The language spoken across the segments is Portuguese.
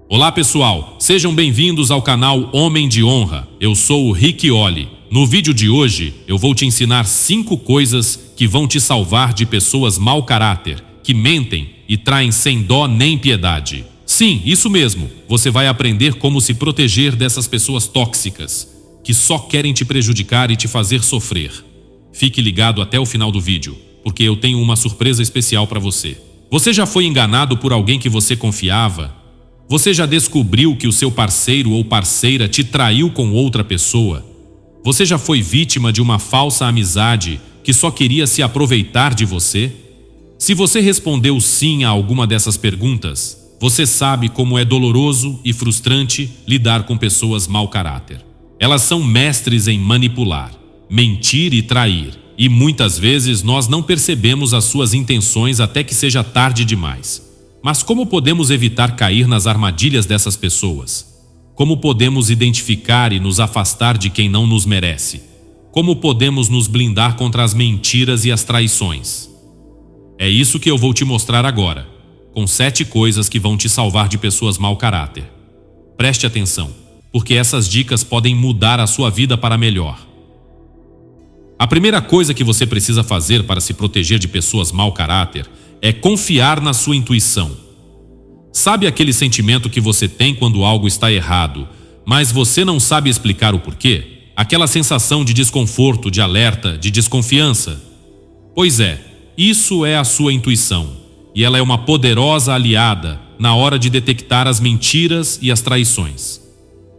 Olá pessoal, sejam bem-vindos ao canal Homem de Honra. Eu sou o Rick Olli. No vídeo de hoje, eu vou te ensinar 5 coisas que vão te salvar de pessoas mau caráter, que mentem e traem sem dó nem piedade. Sim, isso mesmo, você vai aprender como se proteger dessas pessoas tóxicas, que só querem te prejudicar e te fazer sofrer. Fique ligado até o final do vídeo, porque eu tenho uma surpresa especial para você. Você já foi enganado por alguém que você confiava? Você já descobriu que o seu parceiro ou parceira te traiu com outra pessoa? Você já foi vítima de uma falsa amizade que só queria se aproveitar de você? Se você respondeu sim a alguma dessas perguntas, você sabe como é doloroso e frustrante lidar com pessoas mau caráter. Elas são mestres em manipular, mentir e trair, e muitas vezes nós não percebemos as suas intenções até que seja tarde demais. Mas como podemos evitar cair nas armadilhas dessas pessoas? Como podemos identificar e nos afastar de quem não nos merece? Como podemos nos blindar contra as mentiras e as traições? É isso que eu vou te mostrar agora, com 7 coisas que vão te salvar de pessoas mau caráter. Preste atenção, porque essas dicas podem mudar a sua vida para melhor. A primeira coisa que você precisa fazer para se proteger de pessoas mau caráter é confiar na sua intuição. Sabe aquele sentimento que você tem quando algo está errado, mas você não sabe explicar o porquê? Aquela sensação de desconforto, de alerta, de desconfiança? Pois é, isso é a sua intuição, e ela é uma poderosa aliada na hora de detectar as mentiras e as traições.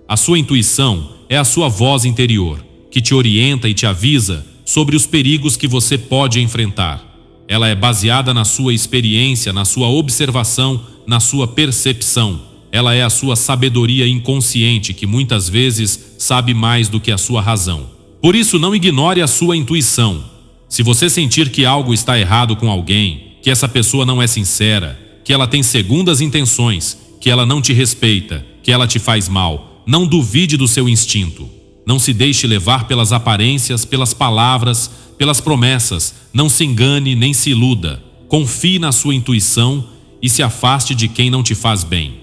A sua intuição é a sua voz interior, que te orienta e te avisa sobre os perigos que você pode enfrentar. Ela é baseada na sua experiência, na sua observação, na sua percepção. Ela é a sua sabedoria inconsciente, que muitas vezes sabe mais do que a sua razão. Por isso, não ignore a sua intuição. Se você sentir que algo está errado com alguém, que essa pessoa não é sincera, que ela tem segundas intenções, que ela não te respeita, que ela te faz mal, não duvide do seu instinto. Não se deixe levar pelas aparências, pelas palavras, pelas promessas. Não se engane nem se iluda. Confie na sua intuição e se afaste de quem não te faz bem.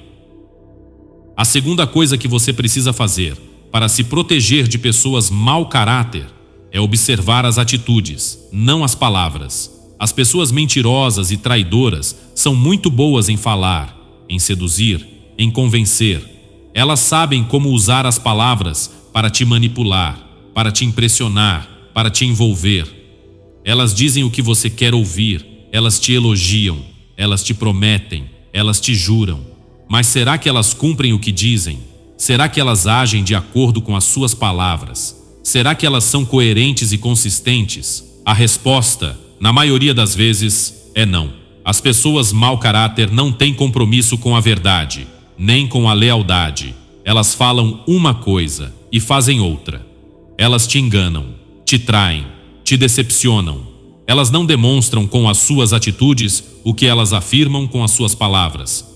A segunda coisa que você precisa fazer para se proteger de pessoas mau caráter é observar as atitudes, não as palavras. As pessoas mentirosas e traidoras são muito boas em falar, em seduzir, em convencer. Elas sabem como usar as palavras para te manipular, para te impressionar, para te envolver. Elas dizem o que você quer ouvir, elas te elogiam, elas te prometem, elas te juram. Mas será que elas cumprem o que dizem? Será que elas agem de acordo com as suas palavras? Será que elas são coerentes e consistentes? A resposta, na maioria das vezes, é não. As pessoas mau caráter não têm compromisso com a verdade, nem com a lealdade. Elas falam uma coisa e fazem outra. Elas te enganam, te traem, te decepcionam. Elas não demonstram com as suas atitudes o que elas afirmam com as suas palavras.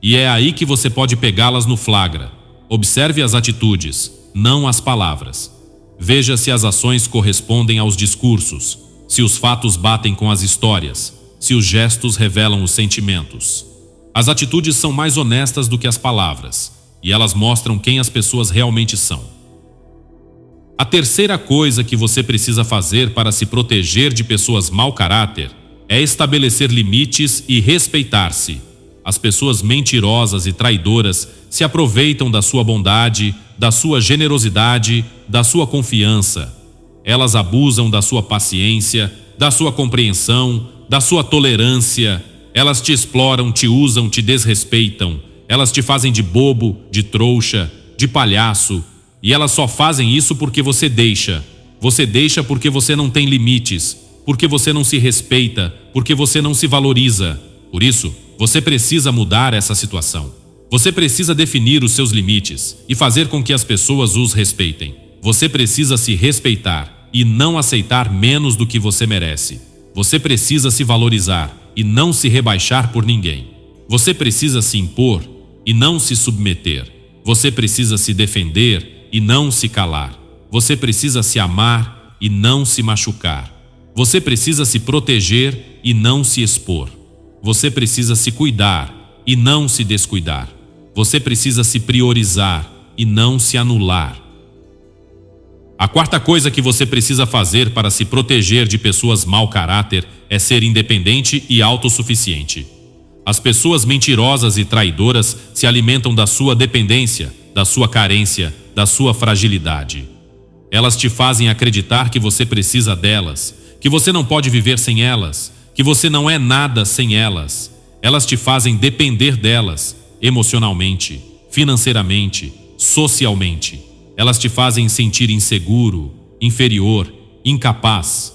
E é aí que você pode pegá-las no flagra. Observe as atitudes, não as palavras. Veja se as ações correspondem aos discursos, se os fatos batem com as histórias, se os gestos revelam os sentimentos. As atitudes são mais honestas do que as palavras, e elas mostram quem as pessoas realmente são. A terceira coisa que você precisa fazer para se proteger de pessoas mau caráter é estabelecer limites e respeitar-se. As pessoas mentirosas e traidoras se aproveitam da sua bondade, da sua generosidade, da sua confiança. Elas abusam da sua paciência, da sua compreensão, da sua tolerância. Elas te exploram, te usam, te desrespeitam. Elas te fazem de bobo, de trouxa, de palhaço. E elas só fazem isso porque você deixa. Você deixa porque você não tem limites, porque você não se respeita, porque você não se valoriza. Por isso, você precisa mudar essa situação. Você precisa definir os seus limites e fazer com que as pessoas os respeitem. Você precisa se respeitar e não aceitar menos do que você merece. Você precisa se valorizar e não se rebaixar por ninguém. Você precisa se impor e não se submeter. Você precisa se defender e não se calar. Você precisa se amar e não se machucar. Você precisa se proteger e não se expor. Você precisa se cuidar e não se descuidar. Você precisa se priorizar e não se anular. A quarta coisa que você precisa fazer para se proteger de pessoas mau caráter é ser independente e autossuficiente. As pessoas mentirosas e traidoras se alimentam da sua dependência, da sua carência, da sua fragilidade. Elas te fazem acreditar que você precisa delas, que você não pode viver sem elas, que você não é nada sem elas. Elas te fazem depender delas, emocionalmente, financeiramente, socialmente. Elas te fazem sentir inseguro, inferior, incapaz.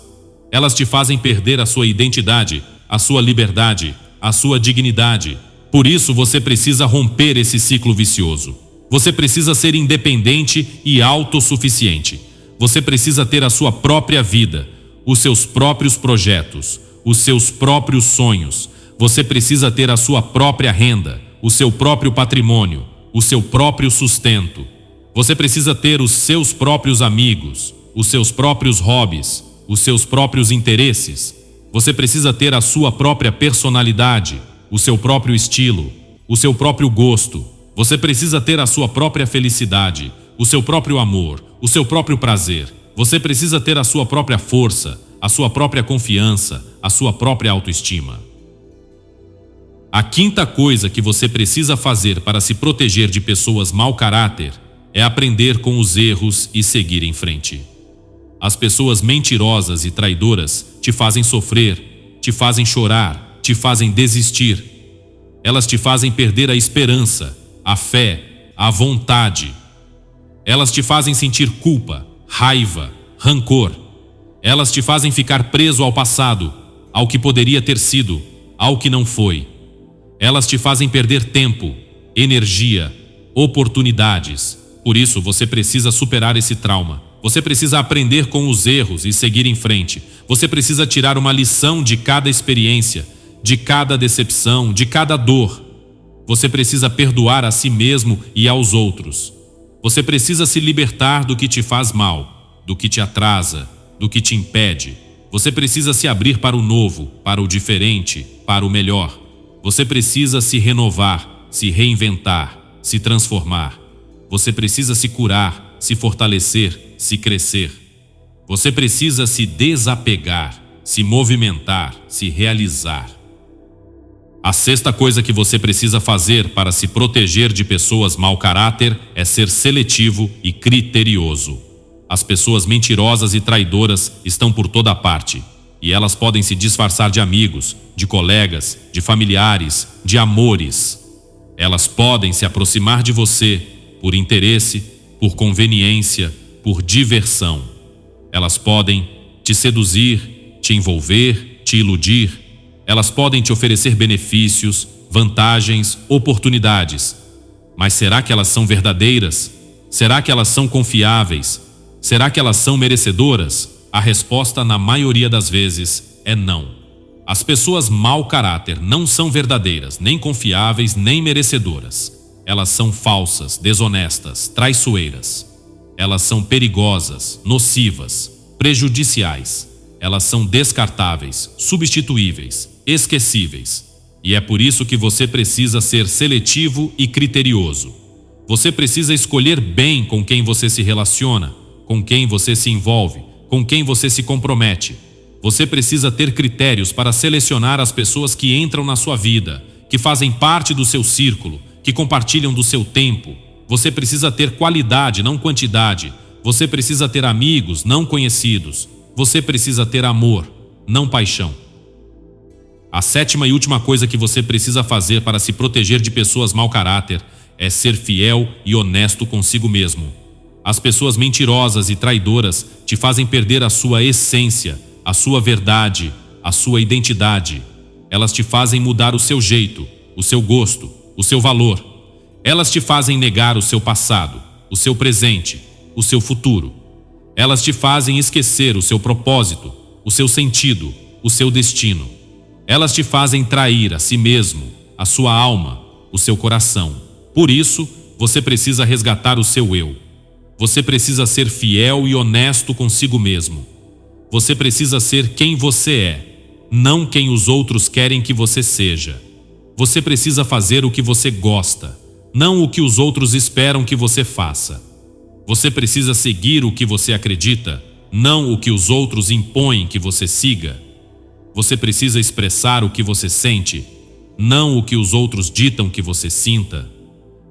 Elas te fazem perder a sua identidade, a sua liberdade, a sua dignidade. Por isso você precisa romper esse ciclo vicioso. Você precisa ser independente e autossuficiente. Você precisa ter a sua própria vida, os seus próprios projetos, os seus próprios sonhos. Você precisa ter a sua própria renda, o seu próprio patrimônio, o seu próprio sustento. Você precisa ter os seus próprios amigos, os seus próprios hobbies, os seus próprios interesses. Você precisa ter a sua própria personalidade, o seu próprio estilo, o seu próprio gosto. Você precisa ter a sua própria felicidade, o seu próprio amor, o seu próprio prazer. Você precisa ter a sua própria força, a sua própria confiança, a sua própria autoestima. A quinta coisa que você precisa fazer para se proteger de pessoas mau caráter é aprender com os erros e seguir em frente. As pessoas mentirosas e traidoras te fazem sofrer, te fazem chorar, te fazem desistir. Elas te fazem perder a esperança, a fé, a vontade. Elas te fazem sentir culpa, raiva, rancor. Elas te fazem ficar preso ao passado, ao que poderia ter sido, ao que não foi. Elas te fazem perder tempo, energia, oportunidades. Por isso, você precisa superar esse trauma. Você precisa aprender com os erros e seguir em frente. Você precisa tirar uma lição de cada experiência, de cada decepção, de cada dor. Você precisa perdoar a si mesmo e aos outros. Você precisa se libertar do que te faz mal, do que te atrasa, do que te impede. Você precisa se abrir para o novo, para o diferente, para o melhor. Você precisa se renovar, se reinventar, se transformar. Você precisa se curar, se fortalecer, se crescer. Você precisa se desapegar, se movimentar, se realizar. A sexta coisa que você precisa fazer para se proteger de pessoas mau caráter é ser seletivo e criterioso. As pessoas mentirosas e traidoras estão por toda parte, e elas podem se disfarçar de amigos, de colegas, de familiares, de amores. Elas podem se aproximar de você por interesse, por conveniência, por diversão. Elas podem te seduzir, te envolver, te iludir. Elas podem te oferecer benefícios, vantagens, oportunidades. Mas será que elas são verdadeiras? Será que elas são confiáveis? Será que elas são merecedoras? A resposta, na maioria das vezes, é não. As pessoas mau caráter não são verdadeiras, nem confiáveis, nem merecedoras. Elas são falsas, desonestas, traiçoeiras. Elas são perigosas, nocivas, prejudiciais. Elas são descartáveis, substituíveis, esquecíveis. E é por isso que você precisa ser seletivo e criterioso. Você precisa escolher bem com quem você se relaciona, com quem você se envolve, com quem você se compromete. Você precisa ter critérios para selecionar as pessoas que entram na sua vida, que fazem parte do seu círculo, que compartilham do seu tempo. Você precisa ter qualidade, não quantidade. Você precisa ter amigos, não conhecidos. Você precisa ter amor, não paixão. A sétima e última coisa que você precisa fazer para se proteger de pessoas mau caráter é ser fiel e honesto consigo mesmo. As pessoas mentirosas e traidoras te fazem perder a sua essência, a sua verdade, a sua identidade. Elas te fazem mudar o seu jeito, o seu gosto, o seu valor. Elas te fazem negar o seu passado, o seu presente, o seu futuro. Elas te fazem esquecer o seu propósito, o seu sentido, o seu destino. Elas te fazem trair a si mesmo, a sua alma, o seu coração. Por isso, você precisa resgatar o seu eu. Você precisa ser fiel e honesto consigo mesmo. Você precisa ser quem você é, não quem os outros querem que você seja. Você precisa fazer o que você gosta, não o que os outros esperam que você faça. Você precisa seguir o que você acredita, não o que os outros impõem que você siga. Você precisa expressar o que você sente, não o que os outros ditam que você sinta.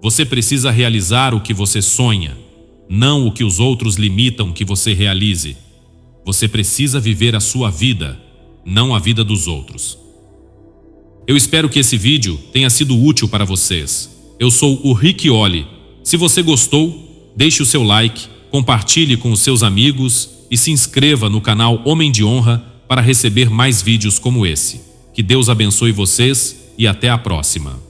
Você precisa realizar o que você sonha, não o que os outros limitam que você realize. Você precisa viver a sua vida, não a vida dos outros. Eu espero que esse vídeo tenha sido útil para vocês. Eu sou o Rick Olli. Se você gostou, deixe o seu like, compartilhe com os seus amigos e se inscreva no canal Homem de Honra para receber mais vídeos como esse. Que Deus abençoe vocês e até a próxima.